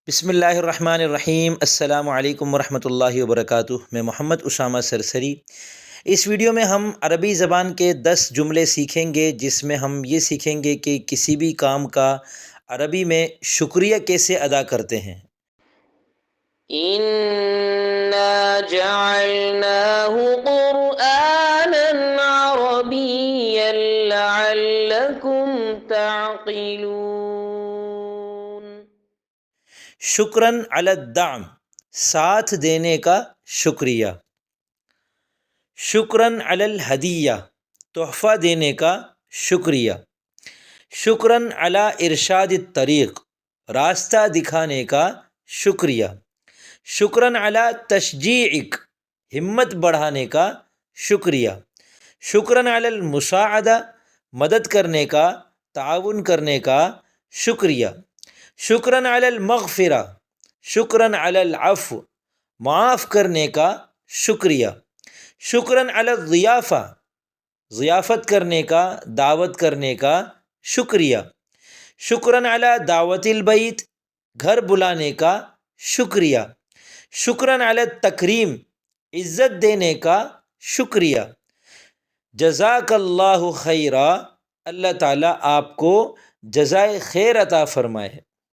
بسم اللہ الرحمن الرحیم۔ السلام علیکم ورحمۃ اللہ وبرکاتہ۔ میں محمد اسامہ سرسری۔ اس ویڈیو میں ہم عربی زبان کے 10 جملے سیکھیں گے، جس میں ہم یہ سیکھیں گے کہ کسی بھی کام کا عربی میں شکریہ کیسے ادا کرتے ہیں۔ إِنَّا جَعَلْنَاهُ قُرْآنًا عَرَبِيًّا لَعَلَّكُمْ تَعْقِلُونَ۔ شکراً علی الدعم، ساتھ دینے کا شکریہ۔ شکراً علی الہدیہ، تحفہ دینے کا شکریہ۔ شکراً علی ارشاد الطریق، راستہ دکھانے کا شکریہ۔ شکراً علی تشجیعک، ہمت بڑھانے کا شکریہ۔ شکراً علی المساعدہ، مدد کرنے کا، تعاون کرنے کا شکریہ۔ شکراً علی المغفرہ، شکراً علی العفو، معاف کرنے کا شکریہ۔ شکراً علی الضیافہ، ضیافت کرنے کا، دعوت کرنے کا شکریہ۔ شکراً علی دعوت البیت، گھر بلانے کا شکریہ۔ شکراً علی التکریم، عزت دینے کا شکریہ۔ جزاک اللہ خیرا، اللہ تعالیٰ آپ کو جزائے خیر عطا فرمائے۔